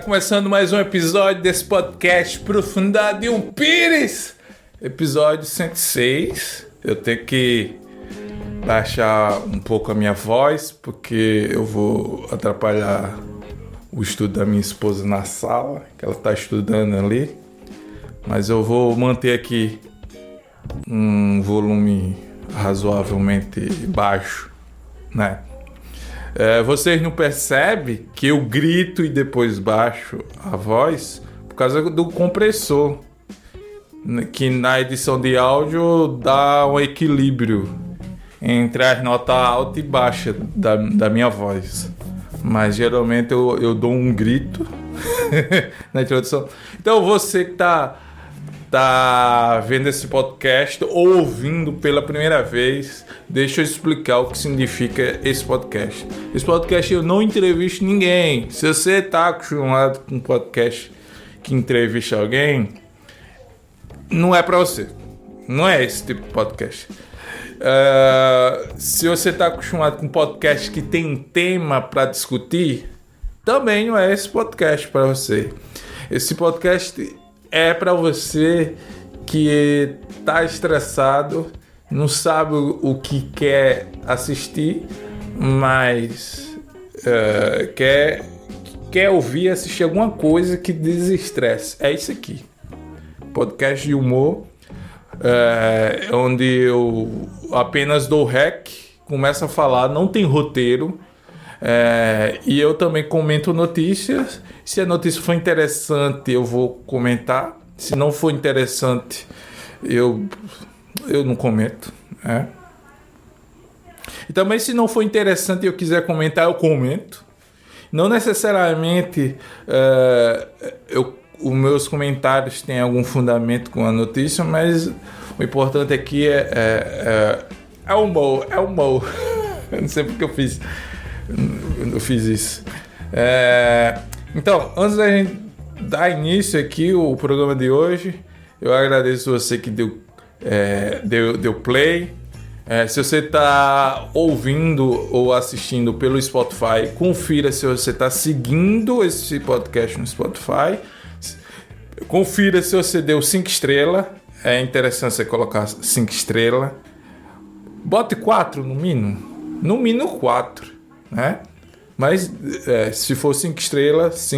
começando mais um episódio desse podcast Profundidade Pires. Episódio 106. Eu tenho que baixar um pouco a minha voz, porque eu vou atrapalhar o estudo da minha esposa na sala, que ela está estudando ali. Mas eu vou manter aqui um volume razoavelmente baixo, né? Vocês não percebem que eu grito e depois baixo a voz por causa do compressor, que na edição de áudio dá um equilíbrio entre as notas alta e baixa da minha voz. Mas geralmente eu dou um grito na introdução. Então você que tá vendo esse podcast ou ouvindo pela primeira vez, deixa eu explicar o que significa esse podcast. Esse podcast eu não entrevisto ninguém. Se você tá acostumado com um podcast que entrevista alguém, não é para você. Não é esse tipo de podcast. Se você tá acostumado com um podcast que tem tema para discutir, também não é esse podcast para você. Esse podcast é para você que tá estressado, não sabe o que quer assistir, mas quer ouvir, assistir alguma coisa que desestresse. É isso aqui. Podcast de humor, onde eu apenas dou rec, começo a falar, não tem roteiro, e eu também comento notícias. Se a notícia for interessante, eu vou comentar. Se não for interessante, eu não comento, né? E também, se não for interessante e eu quiser comentar, eu comento. Não necessariamente os meus comentários têm algum fundamento com a notícia, mas o importante aqui é o humor. Eu não sei porque eu fiz isso. Então, antes da gente dar início aqui o programa de hoje, eu agradeço você que deu play. Se você está ouvindo ou assistindo pelo Spotify, confira se você está seguindo esse podcast no Spotify. Confira se você deu 5 estrelas. É interessante você colocar 5 estrelas. Bote 4 no mínimo. No mínimo 4, né? Mas se for 5 estrelas,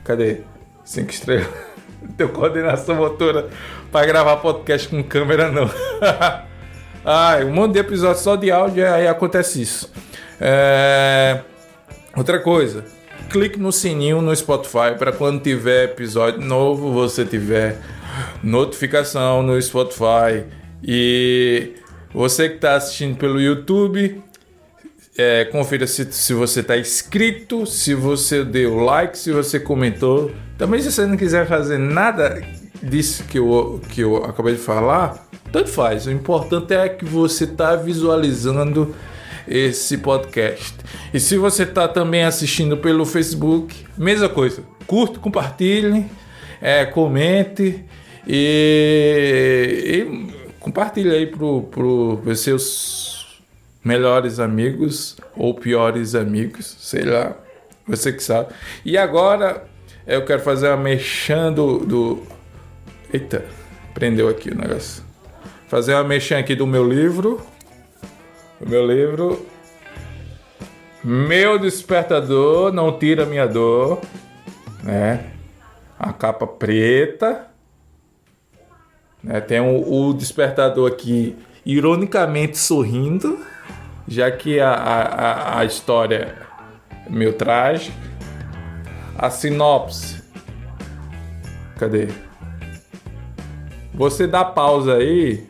cadê? 5 estrelas. Não tenho coordenação motora para gravar podcast com câmera, não. Um monte de episódio só de áudio, aí acontece isso. Outra coisa, clique no sininho no Spotify para quando tiver episódio novo, você tiver notificação no Spotify. E você que está assistindo pelo YouTube, confira se você está inscrito, se você deu like, se você comentou. Também, se você não quiser fazer nada disso que eu acabei de falar, tanto faz. O importante é que você está visualizando esse podcast. E se você está também assistindo pelo Facebook, mesma coisa. Curte, compartilhe, comente e compartilhe aí para os seus melhores amigos ou piores amigos, sei lá, você que sabe. E agora eu quero fazer uma merchan do... Eita, prendeu aqui o negócio. Fazer uma merchan aqui do meu livro. Meu Despertador Não Tira Minha Dor, né? A capa preta, né? Tem o despertador aqui ironicamente sorrindo, já que a história é meio trágica. A sinopse, cadê? Você dá pausa aí,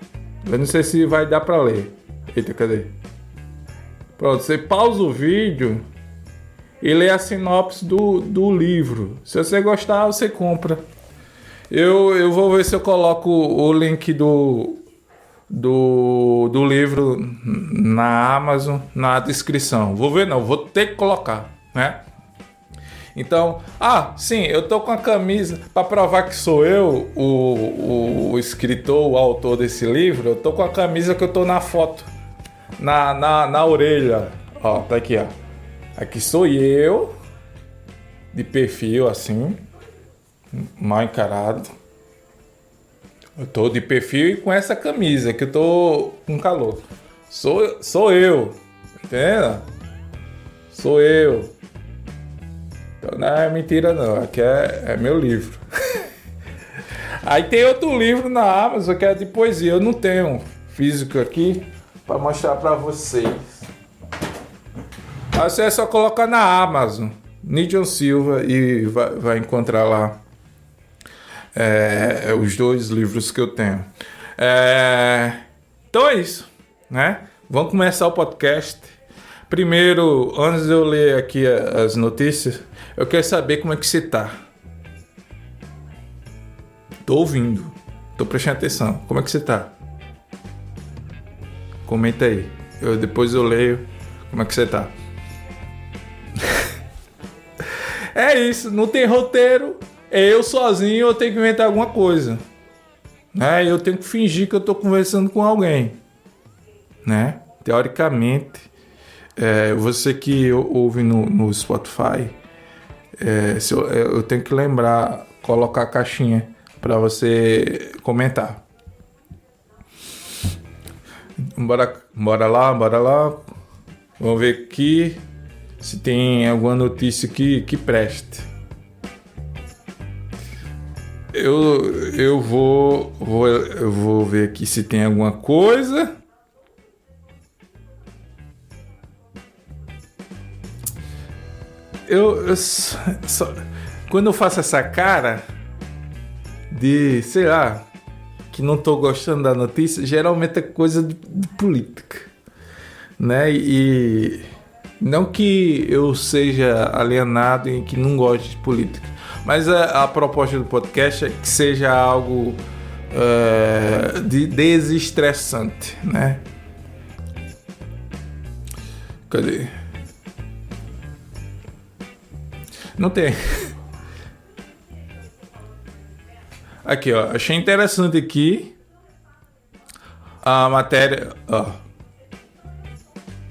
eu não sei se vai dar para ler. Eita, cadê? Pronto, você pausa o vídeo e lê a sinopse do livro. Se você gostar, você compra. Eu vou ver se eu coloco o link do livro na Amazon na descrição. Vou ver, não, vou ter que colocar, né? Então, sim, eu tô com a camisa para provar que sou eu o escritor, o autor desse livro. Eu tô com a camisa que eu tô na foto, na orelha. Ó, tá aqui, ó. Aqui sou eu de perfil assim, mal encarado. Eu tô de perfil e com essa camisa que eu tô com calor. Sou eu, entendeu? Sou eu. Então não é mentira não, aqui é meu livro. Aí tem outro livro na Amazon que é de poesia. Eu não tenho físico aqui para mostrar para vocês. Aí você é só colocar na Amazon, Nidion Silva, e vai encontrar lá os 2 livros que eu tenho. Então é isso, né? Vamos começar o podcast. Primeiro, antes de eu ler aqui as notícias, eu quero saber como é que você tá. Tô ouvindo, tô prestando atenção. Como é que você tá? Comenta aí. Depois eu leio como é que você tá. É isso, não tem roteiro. Eu sozinho eu tenho que inventar alguma coisa. Né? Eu tenho que fingir que eu tô conversando com alguém. Né? Teoricamente, você que ouve no Spotify, eu tenho que lembrar, colocar a caixinha para você comentar. Bora lá. Vamos ver aqui se tem alguma notícia que preste. Eu vou ver aqui se tem alguma coisa. Quando eu faço essa cara de, sei lá, que não tô gostando da notícia, geralmente é coisa de política, né? E não que eu seja alienado e que não goste de política, mas a proposta do podcast é que seja algo desestressante, né? Cadê? Não tem. Aqui, ó. Achei interessante aqui a matéria. Ó.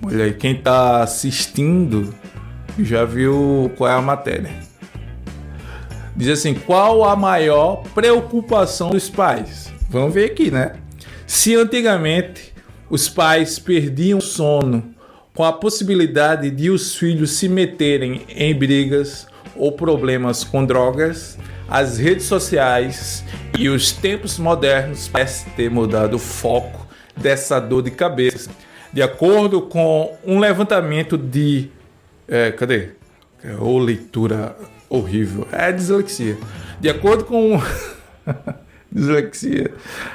Olha aí, quem tá assistindo já viu qual é a matéria. Diz assim: qual a maior preocupação dos pais? Vamos ver aqui, né? Se antigamente os pais perdiam sono com a possibilidade de os filhos se meterem em brigas ou problemas com drogas, as redes sociais e os tempos modernos parecem ter mudado o foco dessa dor de cabeça. De acordo com um levantamento de... cadê? Leitura horrível. É dislexia. De acordo com... dislexia.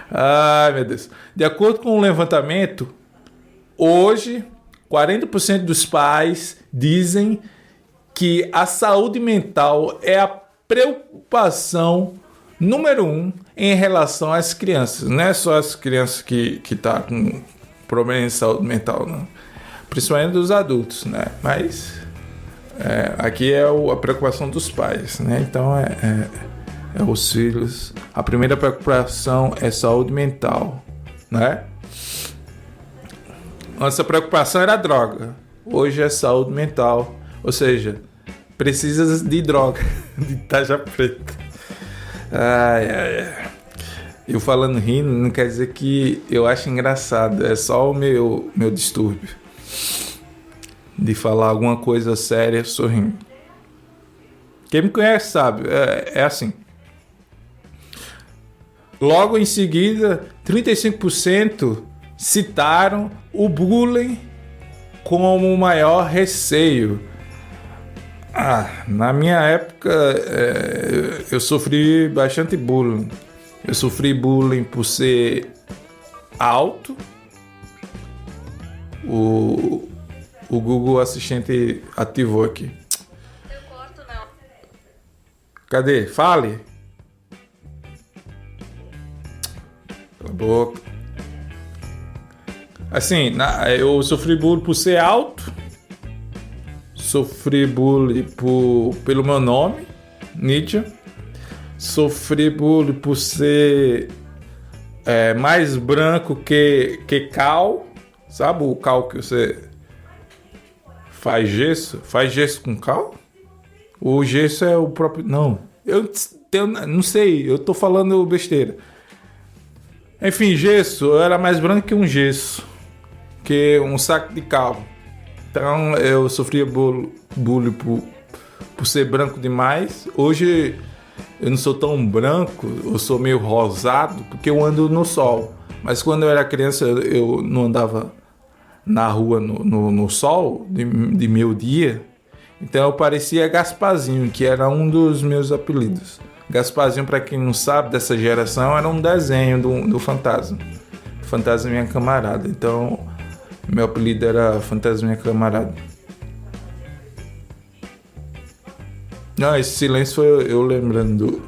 Ai, meu Deus. De acordo com um levantamento, hoje, 40% dos pais dizem que a saúde mental é a preocupação número 1 em relação às crianças. Não é só as crianças que tá com problema de saúde mental, não. Principalmente dos adultos, né? Mas aqui é a preocupação dos pais, né? Então é os filhos. A primeira preocupação é saúde mental, né? Antes a preocupação era droga. Hoje é saúde mental. Ou seja, precisa de droga, de tarja preta. Ai. Eu falando rindo não quer dizer que eu acho engraçado. É só o meu distúrbio de falar alguma coisa séria sorrindo. Quem me conhece sabe, é assim. Logo em seguida, 35% citaram o bullying como o maior receio. Na minha época, eu sofri bastante bullying. Eu sofri bullying por ser alto. O Google Assistente ativou aqui. Eu corto, não. Cadê? Fale. Cala a boca. Assim, eu sofri bullying por ser alto. Sofri bullying pelo meu nome, Nietzsche. Sofri bullying por ser mais branco que cal. Sabe o cal que você faz gesso? Faz gesso com cal? O gesso é o próprio... Não, não sei, eu tô falando besteira. Enfim, gesso, eu era mais branco que um gesso. Que um saco de cal. Então eu sofria bullying por ser branco demais. Hoje eu não sou tão branco, eu sou meio rosado porque eu ando no sol. Mas quando eu era criança eu não andava na rua no sol de meio-dia. Então eu parecia Gasparzinho, que era um dos meus apelidos. Gasparzinho, para quem não sabe, dessa geração, era um desenho do Fantasma. Fantasma Minha Camarada. Então meu apelido era Fantasma Minha Camarada. Não, esse silêncio foi eu lembrando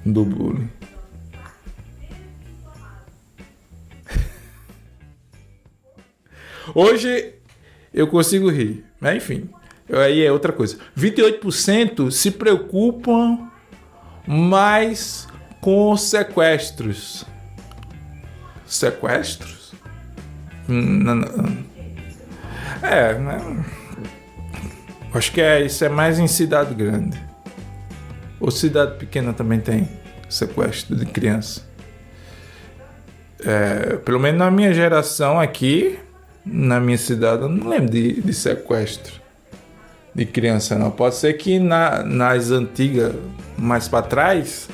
do bullying. Hoje eu consigo rir, mas enfim, aí é outra coisa. 28% se preocupam mais com sequestros. Sequestros? Não. Acho que isso é mais em cidade grande. Ou cidade pequena também tem sequestro de criança. Pelo menos na minha geração aqui, na minha cidade, eu não lembro de sequestro de criança, não. Pode ser que nas antigas, mais para trás,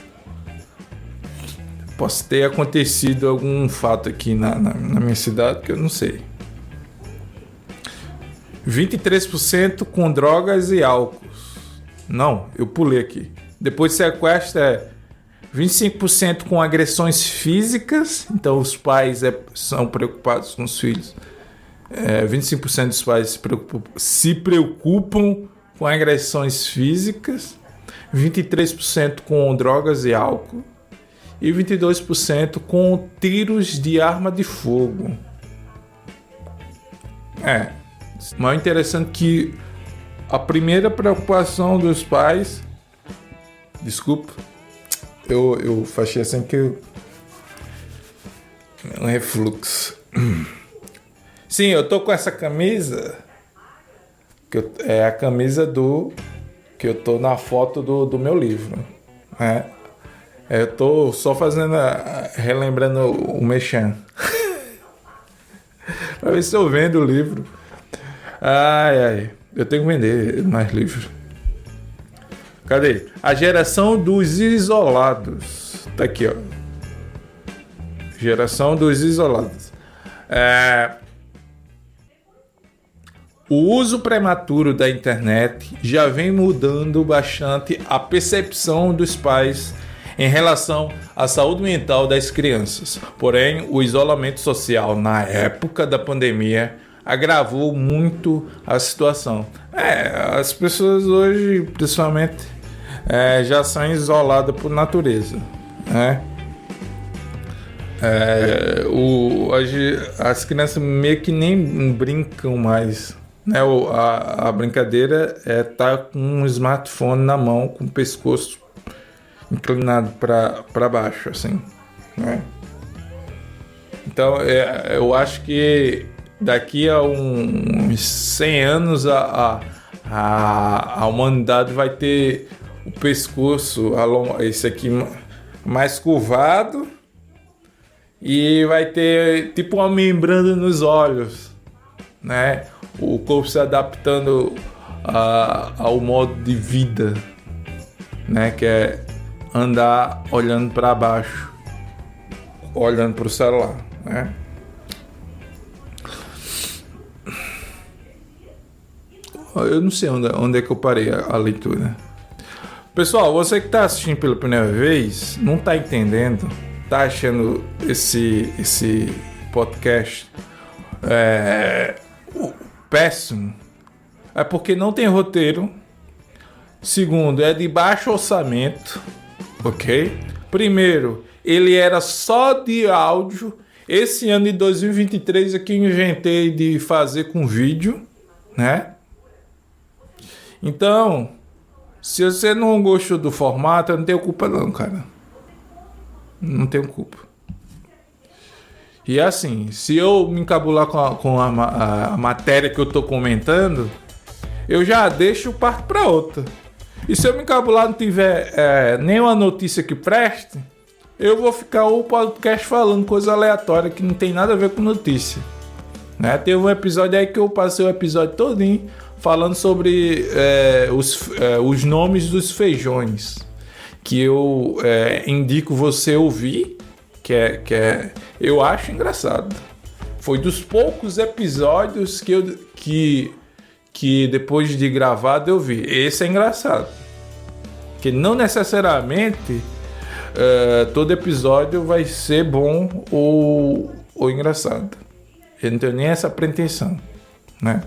possa ter acontecido algum fato aqui na minha cidade que eu não sei. 23% com drogas e álcool. Não, eu pulei aqui. Depois de sequestro 25% com agressões físicas. Então os pais são preocupados com os filhos. 25% dos pais se preocupam com agressões físicas. 23% com drogas e álcool. E 22% com tiros de arma de fogo. Mas é interessante que a primeira preocupação dos pais... Desculpa, eu fachei assim que um refluxo. Sim, eu tô com essa camisa, é a camisa que eu tô na foto do meu livro. Eu tô só relembrando o Mechan. Pra ver se eu vendo o livro. Eu tenho que vender mais livros. Cadê? A geração dos isolados. Tá aqui, ó. Geração dos isolados. O uso prematuro da internet já vem mudando bastante a percepção dos pais em relação à saúde mental das crianças. Porém, o isolamento social na época da pandemia agravou muito a situação. As pessoas hoje, principalmente, já são isoladas por natureza, né? Hoje as crianças meio que nem brincam mais, né? A brincadeira é estar com um smartphone na mão, com o pescoço inclinado para baixo, assim, né? Então, eu acho que daqui a uns 100 anos a humanidade vai ter o pescoço, esse aqui mais curvado, e vai ter tipo uma membrana nos olhos, né? O corpo se adaptando ao modo de vida, né? Que é andar olhando para baixo, olhando para o celular, né? Eu não sei onde é que eu parei a leitura. Pessoal, você que está assistindo pela primeira vez, não está entendendo, está achando esse podcast péssimo, é porque não tem roteiro. Segundo, é de baixo orçamento, ok? Primeiro, ele era só de áudio. Esse ano de 2023 aqui eu inventei de fazer com vídeo, né? Então, se você não gostou do formato, eu não tenho culpa não, cara. Não tenho culpa. E assim, se eu me encabular com a matéria que eu tô comentando, eu já deixo o parto para outra. E se eu me encabular não tiver nenhuma notícia que preste, eu vou ficar o podcast falando coisa aleatória que não tem nada a ver com notícia. Né? Teve um episódio aí que eu passei o episódio todinho falando sobre os nomes dos feijões, que eu indico você ouvir, eu acho engraçado. Foi dos poucos episódios que depois de gravado eu vi. Esse é engraçado. Porque não necessariamente todo episódio vai ser bom ou engraçado. Eu não tenho nem essa pretensão, né?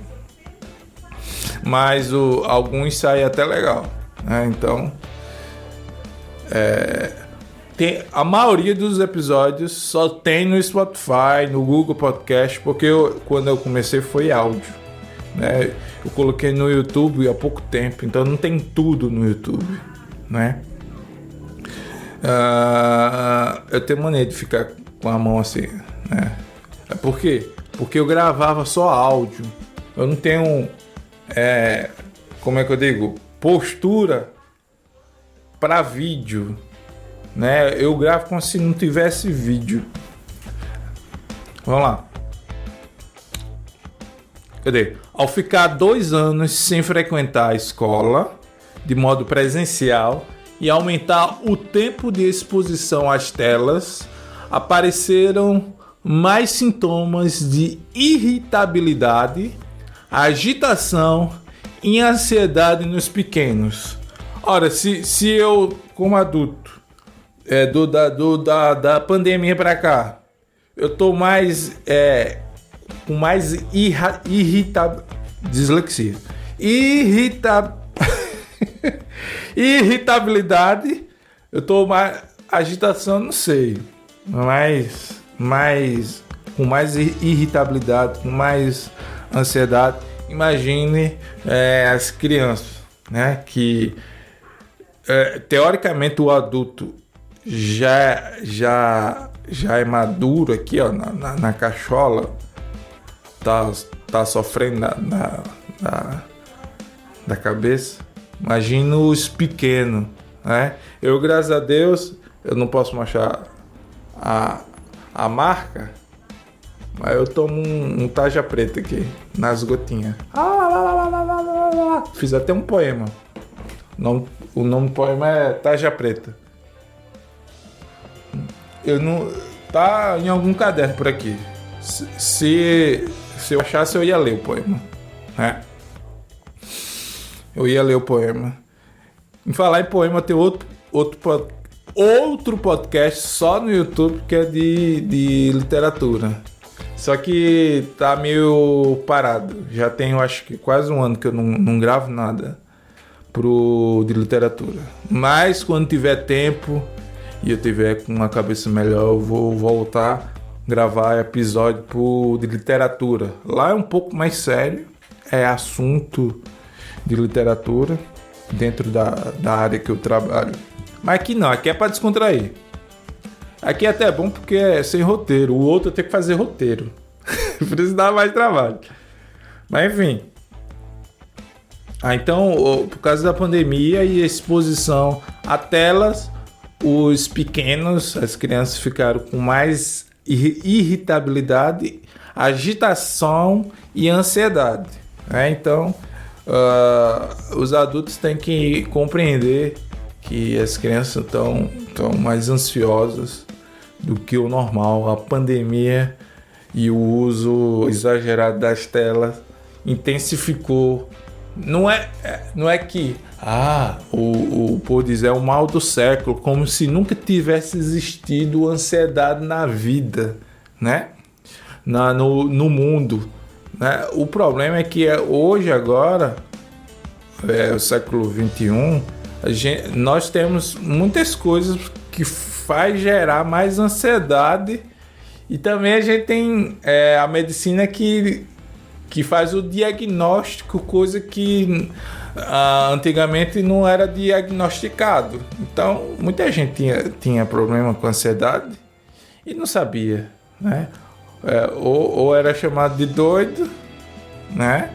Mas alguns saem até legal, né? Então, a maioria dos episódios só tem no Spotify, no Google Podcast, porque quando eu comecei foi áudio, né? Eu coloquei no YouTube há pouco tempo, então não tem tudo no YouTube, né? Eu tenho mania de ficar com a mão assim, né? Por quê? Porque eu gravava só áudio. Eu não tenho, como é que eu digo? Postura para vídeo, né? Eu gravo como se não tivesse vídeo. Vamos lá. Cadê? Ao ficar 2 anos sem frequentar a escola de modo presencial e aumentar o tempo de exposição às telas, apareceram mais sintomas de irritabilidade, agitação e ansiedade nos pequenos. Ora, se eu, como adulto, da pandemia para cá, eu tô mais com mais irritabilidade, eu tô mais agitação, não sei, mas com mais irritabilidade, com mais ansiedade. Imagine as crianças, né? Que teoricamente o adulto já é maduro aqui, ó, na cachola, tá sofrendo da cabeça. Imagina os pequenos, né? Eu, graças a Deus, eu não posso mostrar a marca, mas eu tomo um tarja preta aqui, nas gotinhas. Fiz até um poema. O nome do poema é Tarja Preta. Eu não... Tá em algum caderno por aqui. Se eu achasse, eu ia ler o poema, né? Eu ia ler o poema. Em falar em poema, tem outro podcast só no YouTube que é de literatura. Só que tá meio parado. Já tenho, acho que quase 1 ano que eu não gravo nada de literatura. Mas quando tiver tempo e eu tiver com uma cabeça melhor, eu vou voltar a gravar episódio de literatura. Lá é um pouco mais sério. É assunto de literatura dentro da área que eu trabalho. Mas aqui não, aqui é para descontrair. Aqui é até bom porque é sem roteiro. O outro eu tenho que fazer roteiro. Por isso dá mais trabalho. Mas enfim. Então, por causa da pandemia e exposição a telas, os pequenos, as crianças ficaram com mais irritabilidade, agitação e ansiedade. Então, os adultos têm que compreender que as crianças estão mais ansiosas do que o normal. A pandemia e o uso exagerado das telas intensificou. Não é que o povo diz é o mal do século, como se nunca tivesse existido ansiedade na vida, né? No mundo, né? O problema é que hoje, agora, o século XXI, nós temos muitas coisas que faz gerar mais ansiedade, e também a gente tem a medicina que faz o diagnóstico, coisa que antigamente não era diagnosticado. Então, muita gente tinha problema com ansiedade e não sabia, né? Ou era chamado de doido, né?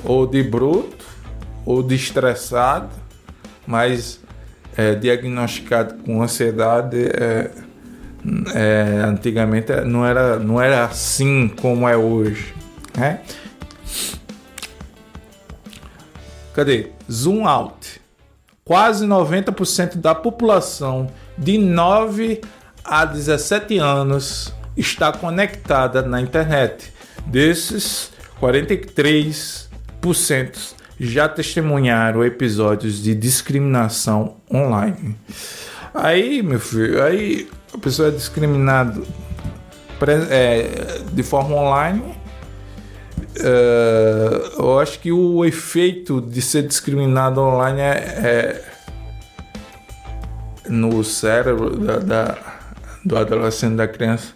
Ou de bruto, ou de estressado, mais diagnosticado com ansiedade. Antigamente não era assim como é hoje, né? Cadê? Zoom out. Quase 90% da população de 9 a 17 anos está conectada na internet. Desses, 43% já testemunharam episódios de discriminação online. Aí, meu filho, a pessoa é discriminada de forma online. Eu acho que o efeito de ser discriminado online no cérebro do adolescente, da criança,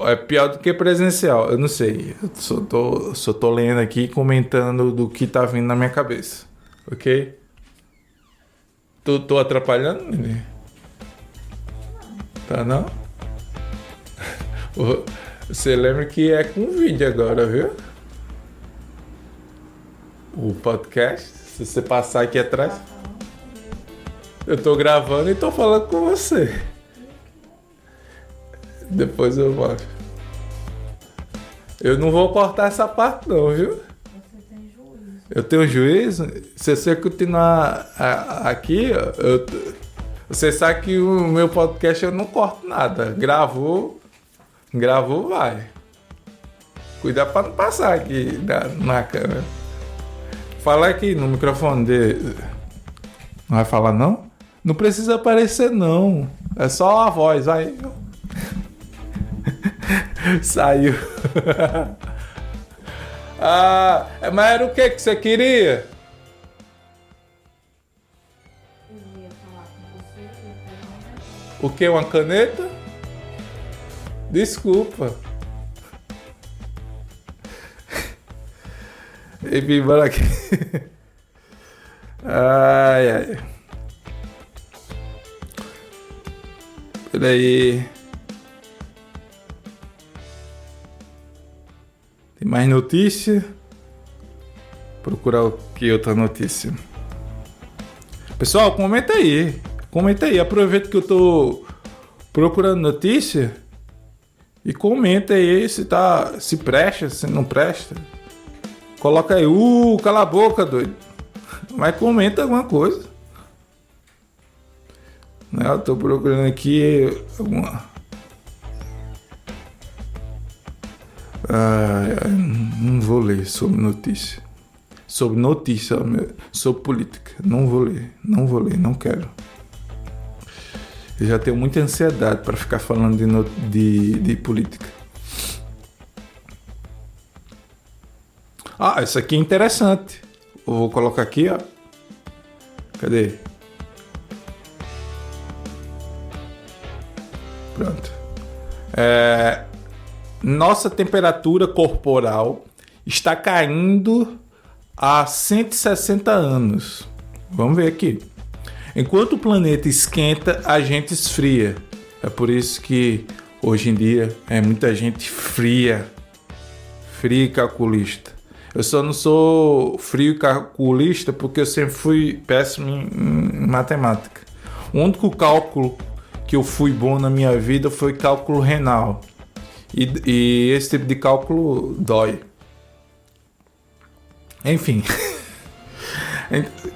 é pior do que presencial. Eu não sei, eu só tô lendo aqui e comentando do que tá vindo na minha cabeça, ok? Tô atrapalhando, menino? Tá não? Você lembra que é com vídeo agora, viu? O podcast, se você passar aqui atrás, eu tô gravando e tô falando com você. Depois eu mostro. Eu não vou cortar essa parte não, viu? Você tem juízo. Eu tenho juízo? Se você continuar aqui, você sabe que o meu podcast eu não corto nada. Gravou, vai. Cuidado pra não passar aqui na câmera. Fala aqui no microfone dele. Não vai falar não? Não precisa aparecer não. É só a voz, vai. Saiu. Mas era o que você queria? Eu ia falar com você, eu ia perguntar. O que? Uma caneta? Desculpa. E vim embora aqui. Ai. Peraí. Tem mais notícia? Procurar o que outra notícia. Pessoal, comenta aí. Aproveita que eu tô procurando notícia e comenta aí se presta, se não presta. Coloca aí, cala a boca, doido. Mas comenta alguma coisa. Eu tô procurando aqui alguma. Não vou ler sobre notícia. Sobre política. Não vou ler, não quero. Eu já tenho muita ansiedade para ficar falando de política. Isso aqui é interessante. Eu vou colocar aqui, ó. Cadê? Pronto. Nossa temperatura corporal está caindo há 160 anos. Vamos ver aqui. Enquanto o planeta esquenta, a gente esfria. É por isso que hoje em dia é muita gente fria e calculista. Eu só não sou frio e calculista porque eu sempre fui péssimo em matemática. O único cálculo que eu fui bom na minha vida foi cálculo renal. E esse tipo de cálculo dói. Enfim.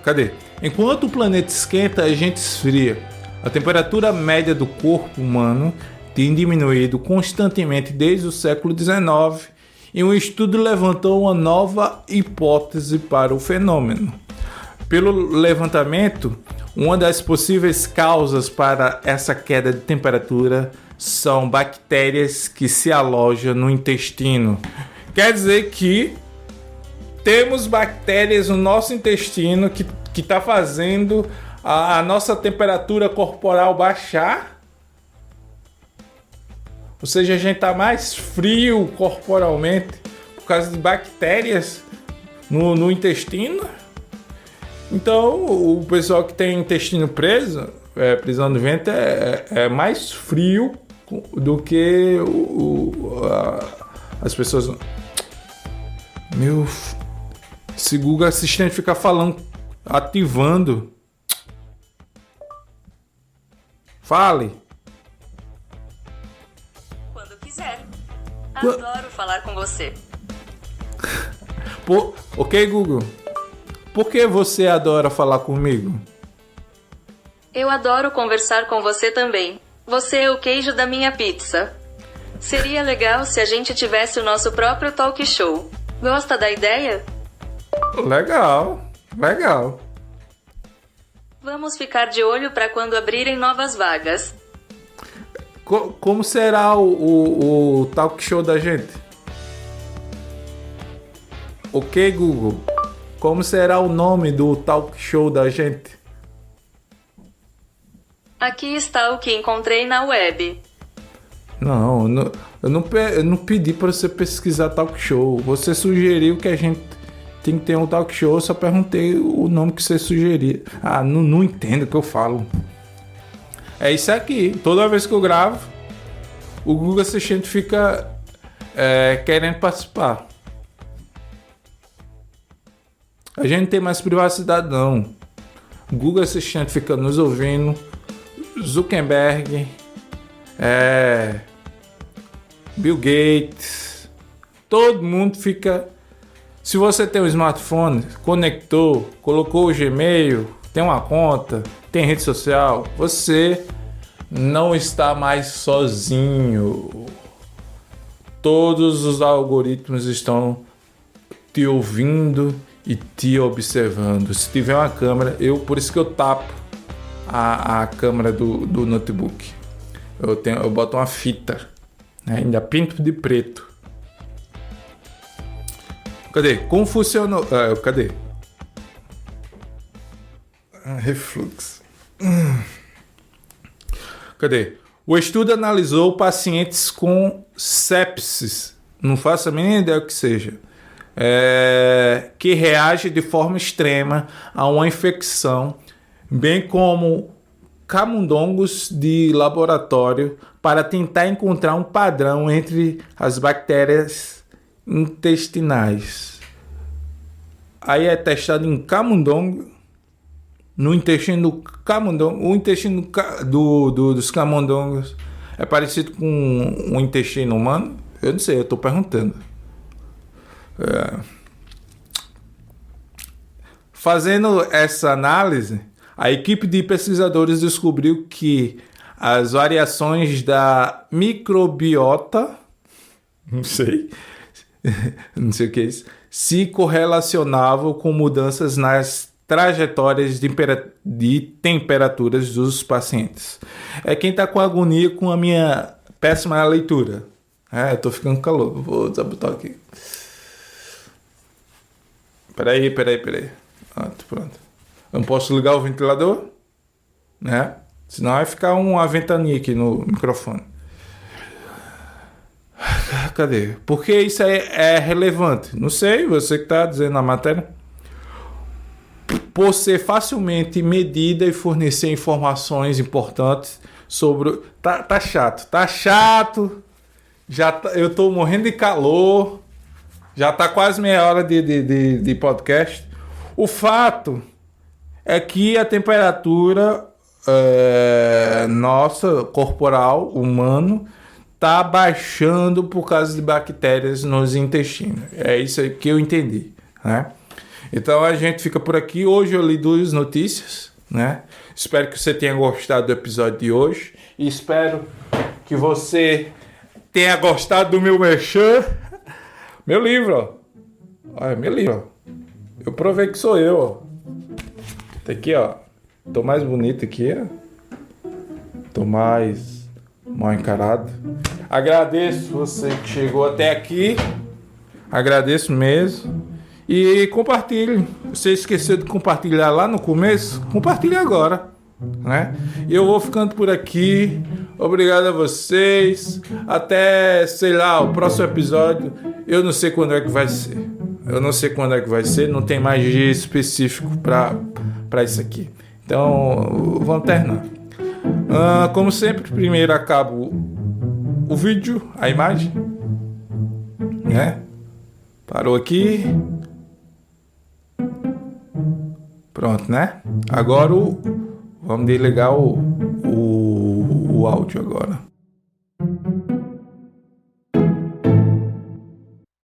Cadê? Enquanto o planeta esquenta, a gente esfria. A temperatura média do corpo humano tem diminuído constantemente desde o século XIX e um estudo levantou uma nova hipótese para o fenômeno. Pelo levantamento, uma das possíveis causas para essa queda de temperatura são bactérias que se alojam no intestino. Quer dizer que temos bactérias no nosso intestino que está fazendo a nossa temperatura corporal baixar. Ou seja, a gente está mais frio corporalmente por causa de bactérias no intestino. Então, o pessoal que tem intestino preso, prisão de ventre, é mais frio do que as pessoas. Esse Google Assistente fica falando, ativando. Fale. Quando quiser. Adoro falar com você. Ok, Google. Por que você adora falar comigo? Eu adoro conversar com você também. Você é o queijo da minha pizza. Seria legal se a gente tivesse o nosso próprio talk show. Gosta da ideia? Legal. Vamos ficar de olho para quando abrirem novas vagas. Como será o talk show da gente? Ok, Google. Como será o nome do talk show da gente? Aqui está o que encontrei na web. Não, eu não pedi para você pesquisar talk show. Você sugeriu que a gente tem que ter um talk show. Eu só perguntei o nome que você sugeria. Ah, não entendo o que eu falo. É isso aqui. Toda vez que eu gravo, o Google Assistente fica querendo participar. A gente não tem mais privacidade, não. O Google Assistente fica nos ouvindo. Zuckerberg, Bill Gates, todo mundo fica. Se você tem um smartphone, conectou, colocou o Gmail, tem uma conta, tem rede social, você não está mais sozinho. Todos os algoritmos estão te ouvindo e te observando. Se tiver uma câmera, por isso que eu tapo a câmera do notebook. Eu boto uma fita, né? Ainda pinto de preto. Cadê? Como funcionou? Cadê? Refluxo. Cadê? O estudo analisou pacientes com sepsis. Não faço a mínima ideia o que seja. Que reage de forma extrema a uma infecção, bem como camundongos de laboratório, para tentar encontrar um padrão entre as bactérias intestinais. Aí é testado em camundongo, no intestino do camundongo. O intestino dos camundongos é parecido com o intestino humano? Eu não sei, eu estou perguntando. Fazendo essa análise, a equipe de pesquisadores descobriu que as variações da microbiota, não sei o que é isso, se correlacionavam com mudanças nas trajetórias de temperaturas dos pacientes. É quem está com agonia com a minha péssima leitura. Eu tô ficando calor, vou desabotar aqui. Peraí. Pronto. Eu não posso ligar o ventilador, né? Senão vai ficar uma ventania aqui no microfone. Cadê? Por que isso é relevante? Não sei, você que está dizendo na matéria. Por ser facilmente medida e fornecer informações importantes sobre... Tá chato. Eu tô morrendo de calor. Já tá quase meia hora de podcast. O fato é que a temperatura nossa, corporal, humano, tá baixando por causa de bactérias nos intestinos. É isso aí que eu entendi, né? Então a gente fica por aqui. Hoje eu li 2 notícias, né? Espero que você tenha gostado do episódio de hoje. E espero que você tenha gostado do meu merchan. Meu livro, ó. Olha, meu livro, ó. Eu provei que sou eu, ó. Tá aqui, ó. Tô mais bonito aqui, ó. Tô mais mal encarado. Agradeço você que chegou até aqui. Agradeço mesmo. E compartilhe. Você esqueceu de compartilhar lá no começo? Compartilhe agora, né? E eu vou ficando por aqui. Obrigado a vocês. Até, sei lá, o próximo episódio. Eu não sei quando é que vai ser. Não tem mais dia específico para isso aqui. Então, vamos terminar. Como sempre, primeiro acabo o vídeo, a imagem, né? Parou aqui. Pronto, né? Agora vamos desligar o o áudio agora.